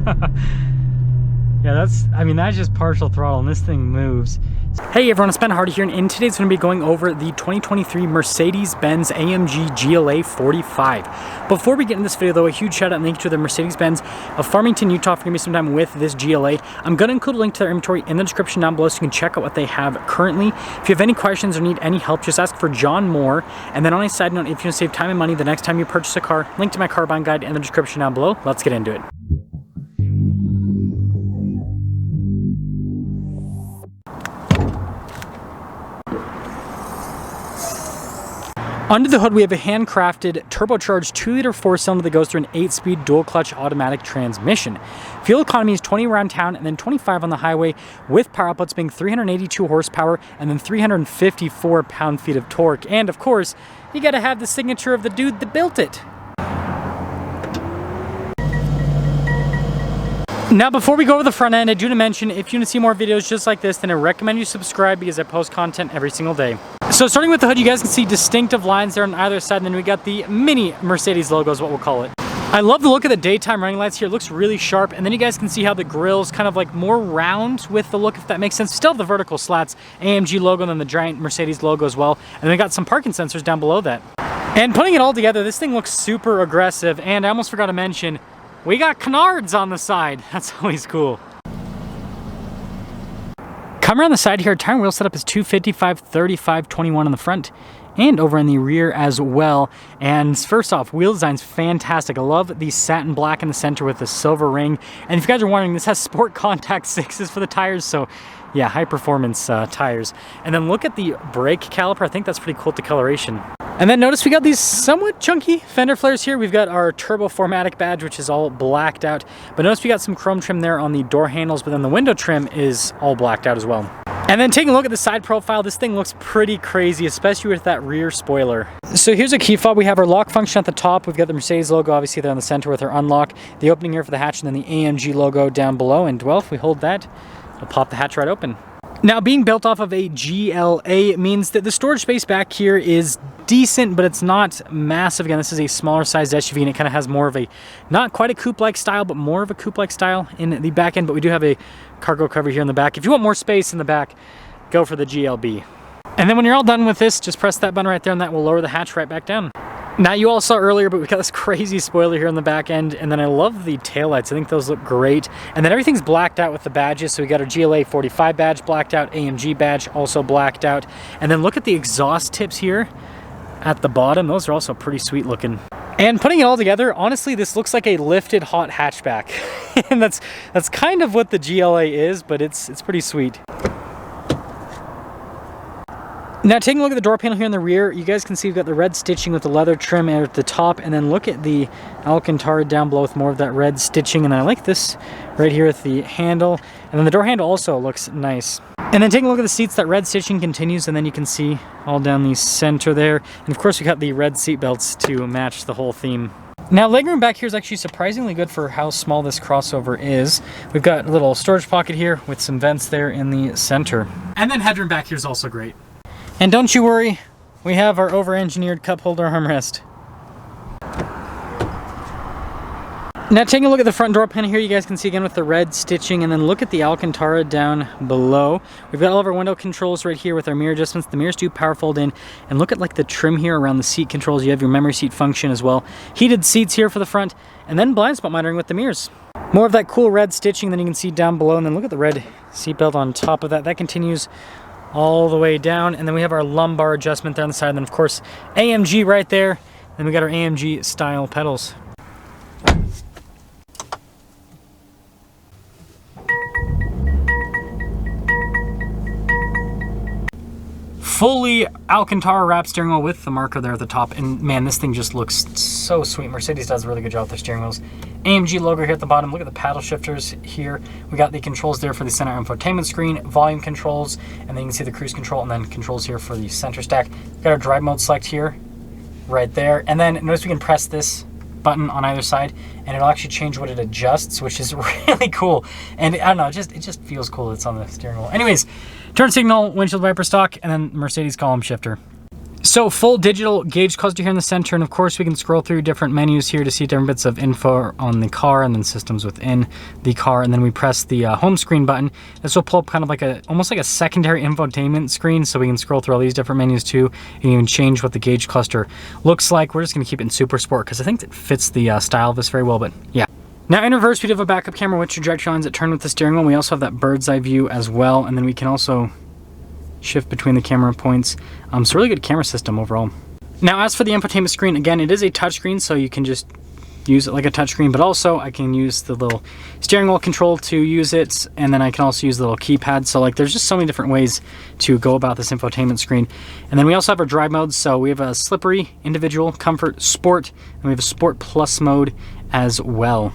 Yeah, that's just partial throttle and this thing moves. Hey everyone, it's Ben Hardy here, and in today's going to be going over the 2023 Mercedes-Benz AMG GLA 45. Before we get into this video though, a huge shout out and thank you to the Mercedes-Benz of Farmington, Utah for giving me some time with this GLA. I'm going to include a link to their inventory in the description down below so you can check out what they have currently. If you have any questions or need any help, just ask for John Moore. And then on a side note, if you want to save time and money the next time you purchase a car, link to my car buying guide in the description down below. Let's get into it. Under the hood, we have a handcrafted, turbocharged 2-liter 4-cylinder that goes through an 8-speed dual-clutch automatic transmission. Fuel economy is 20 around town and then 25 on the highway, with power outputs being 382 horsepower and then 354 pound-feet of torque. And of course, you gotta have the signature of the dude that built it. Now, before we go over the front end, I do want to mention, if you want to see more videos just like this, then I recommend you subscribe because I post content every single day. So starting with the hood, you guys can see distinctive lines there on either side, and then we got the mini Mercedes logo is what we'll call it. I love the look of the daytime running lights here. It looks really sharp, and then you guys can see how the grill's kind of like more round with the look, if that makes sense. Still have the vertical slats, AMG logo, and then the giant Mercedes logo as well. And then we got some parking sensors down below that. And putting it all together, this thing looks super aggressive, and I almost forgot to mention, we got canards on the side. That's always cool. Come around the side here, tire and wheel setup is 255, 35, 21 on the front and over in the rear as well. And first off, wheel design's fantastic. I love the satin black in the center with the silver ring. And if you guys are wondering, this has sport contact 6s for the tires, so yeah, high performance tires. And then look at the brake caliper. I think that's pretty cool with the coloration. And then notice we got these somewhat chunky fender flares here. We've got our Turbo 4matic badge, which is all blacked out. But notice we got some chrome trim there on the door handles, but then the window trim is all blacked out as well. And then taking a look at the side profile, this thing looks pretty crazy, especially with that rear spoiler. So here's a key fob. We have our lock function at the top. We've got the Mercedes logo obviously there in the center with our unlock, the opening here for the hatch, and then the AMG logo down below. And well, if we hold that, it'll pop the hatch right open. Now, being built off of a GLA means that the storage space back here is decent, but it's not massive. Again, this is a smaller sized SUV, and it kind of has more of a, not quite a coupe-like style, but more of a coupe-like style in the back end. But we do have a cargo cover here in the back. If you want more space in the back, go for the GLB. And then when you're all done with this, just press that button right there, and that will lower the hatch right back down. Now, you all saw earlier, but we got this crazy spoiler here on the back end, and then I love the taillights. I think those look great. And then everything's blacked out with the badges. So we got our GLA 45 badge blacked out, AMG badge also blacked out. And then look at the exhaust tips here at the bottom. Those are also pretty sweet looking. And putting it all together, honestly, this looks like a lifted hot hatchback. And that's kind of what the GLA is, but it's pretty sweet. Now, taking a look at the door panel here in the rear, you guys can see we've got the red stitching with the leather trim at the top, and then look at the Alcantara down below with more of that red stitching. And I like this right here with the handle, and then the door handle also looks nice. And then taking a look at the seats, that red stitching continues, and then you can see all down the center there. And of course, we got the red seat belts to match the whole theme. Now, legroom back here is actually surprisingly good for how small this crossover is. We've got a little storage pocket here with some vents there in the center. And then headroom back here is also great. And don't you worry, we have our over-engineered cup holder armrest. Now, taking a look at the front door panel here, you guys can see again with the red stitching, and then look at the Alcantara down below. We've got all of our window controls right here with our mirror adjustments. The mirrors do power fold in, and look at like the trim here around the seat controls. You have your memory seat function as well. Heated seats here for the front, and then blind spot monitoring with the mirrors. More of that cool red stitching than you can see down below, and then look at the red seatbelt on top of that. That continues all the way down, and then we have our lumbar adjustment there on the side, and then of course AMG right there. Then we got our AMG style pedals. Fully Alcantara wrap steering wheel with the marker there at the top, and man, this thing just looks so sweet. Mercedes does a really good job with their steering wheels. AMG logo here at the bottom. Look at the paddle shifters here. We got the controls there for the center infotainment screen, volume controls, and then you can see the cruise control, and then controls here for the center stack. We've got our drive mode select here, right there, and then notice we can press this button on either side, and it'll actually change what it adjusts, which is really cool. And I don't know, it just feels cool that it's on the steering wheel. Anyways, turn signal, windshield wiper stock, and then Mercedes column shifter. So full digital gauge cluster here in the center, and of course we can scroll through different menus here to see different bits of info on the car and then systems within the car, and then we press the home screen button. This will pull up kind of like almost like a secondary infotainment screen, so we can scroll through all these different menus too, and even change what the gauge cluster looks like. We're just going to keep it in Super Sport because I think it fits the style of this very well, but yeah. Now in reverse, we do have a backup camera with trajectory lines that turn with the steering wheel. We also have that bird's eye view as well, and then we can also shift between the camera points. It's a really good camera system overall. Now as for the infotainment screen, again, it is a touchscreen, so you can just use it like a touchscreen, but also I can use the little steering wheel control to use it, and then I can also use the little keypad. So like there's just so many different ways to go about this infotainment screen. And then we also have our drive modes. So we have a slippery, individual, comfort, sport, and we have a sport plus mode as well.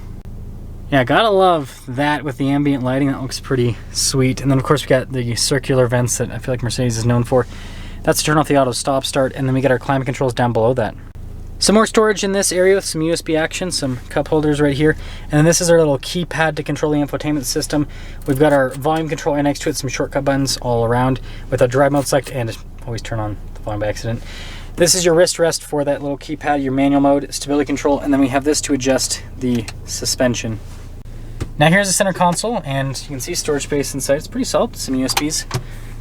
Yeah, gotta love that with the ambient lighting. That looks pretty sweet. And then of course we got the circular vents that I feel like Mercedes is known for. That's to turn off the auto stop start, and then we get our climate controls down below that. Some more storage in this area with some USB action, some cup holders right here. And then this is our little keypad to control the infotainment system. We've got our volume control right next to it, some shortcut buttons all around with a drive mode select, and always turn on the volume by accident. This is your wrist rest for that little keypad, your manual mode, stability control, and then we have this to adjust the suspension. Now here's the center console, and you can see storage space inside. It's pretty solid, some USBs.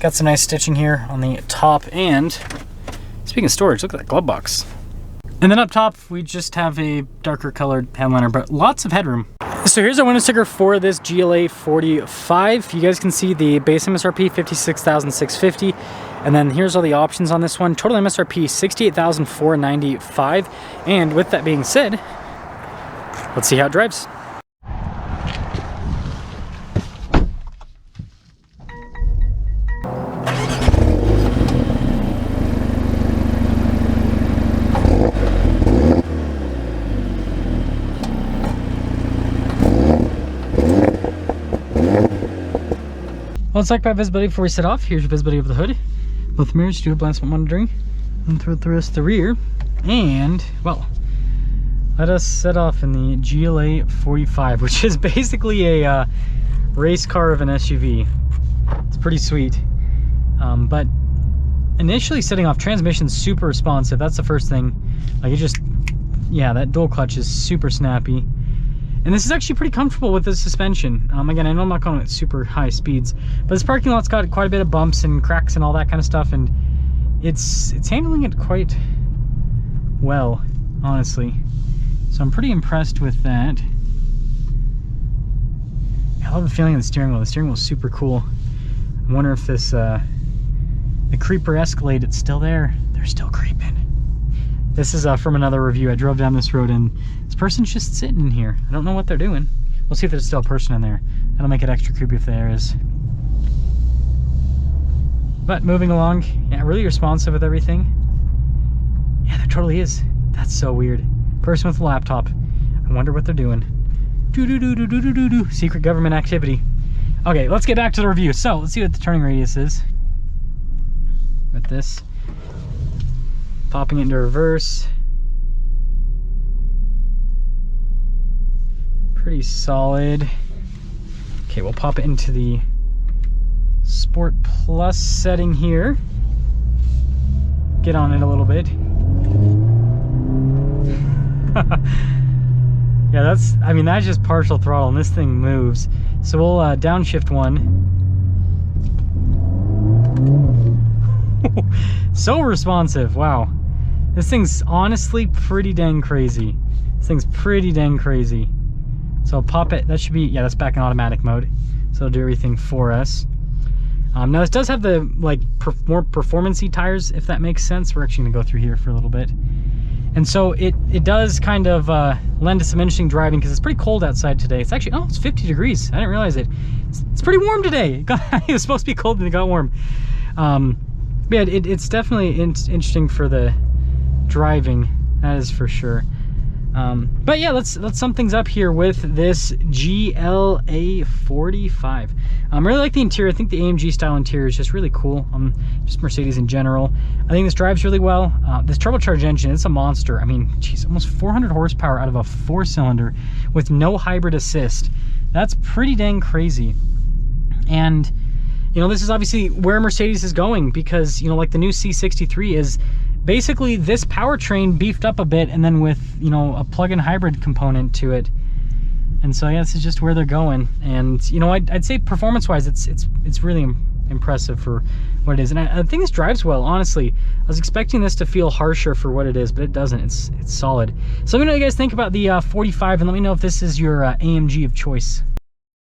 Got some nice stitching here on the top, and speaking of storage, look at that glove box. And then up top, we just have a darker colored headliner, but lots of headroom. So here's our window sticker for this GLA 45. You guys can see the base MSRP, $56,650. And then here's all the options on this one. Total MSRP, $68,495. And with that being said, let's see how it drives. Well, let's talk about visibility before we set off. Here's your visibility of the hood. Both mirrors do blind spot monitoring. And through the rest of the rear. And, well, let us set off in the GLA 45, which is basically a race car of an SUV. It's pretty sweet. But initially setting off, transmission's super responsive. That's the first thing. Like, it just, yeah, that dual clutch is super snappy. And this is actually pretty comfortable with the suspension. Again, I know I'm not going at super high speeds, but this parking lot's got quite a bit of bumps and cracks and all that kind of stuff, and it's handling it quite well, honestly. So I'm pretty impressed with that. I love the feeling of the steering wheel. The steering wheel is super cool. I wonder if this, the creeper Escalade, it's still there. They're still creeping. This is from another review. I drove down this road and this person's just sitting in here. I don't know what they're doing. We'll see if there's still a person in there. That'll make it extra creepy if there is. But moving along, yeah, really responsive with everything. Yeah, there totally is. That's so weird. Person with a laptop. I wonder what they're doing. Do-do-do-do-do-do-do-do. Secret government activity. Okay, let's get back to the review. So, let's see what the turning radius is with this. Popping it into reverse. Pretty solid. Okay, we'll pop it into the Sport Plus setting here. Get on it a little bit. Yeah, that's just partial throttle and this thing moves. So we'll downshift one. So responsive, wow. This thing's honestly pretty dang crazy. This thing's pretty dang crazy. So I'll pop it, that should be, yeah, that's back in automatic mode. So it'll do everything for us. Now this does have the more performance-y tires, if that makes sense. We're actually gonna go through here for a little bit. And so it does kind of lend to some interesting driving because it's pretty cold outside today. It's actually, oh, it's 50 degrees. I didn't realize it. It's pretty warm today. It was supposed to be cold and it got warm. Yeah, it's definitely interesting for the driving, that is for sure. But yeah, let's sum things up here with this GLA 45. I really like the interior. I think the AMG style interior is just really cool. Just Mercedes in general. I think this drives really well. This turbocharged engine, it's a monster. I mean, geez, almost 400 horsepower out of a 4-cylinder with no hybrid assist. That's pretty dang crazy. And you know, this is obviously where Mercedes is going because, you know, like the new C63 is basically this powertrain beefed up a bit, and then with, you know, a plug-in hybrid component to it. And so yeah, this is just where they're going. And you know, I'd say performance-wise, it's really impressive for what it is. And I think this drives well, honestly. I was expecting this to feel harsher for what it is, but it doesn't. It's solid. So let me know what you guys think about the 45, and let me know if this is your AMG of choice.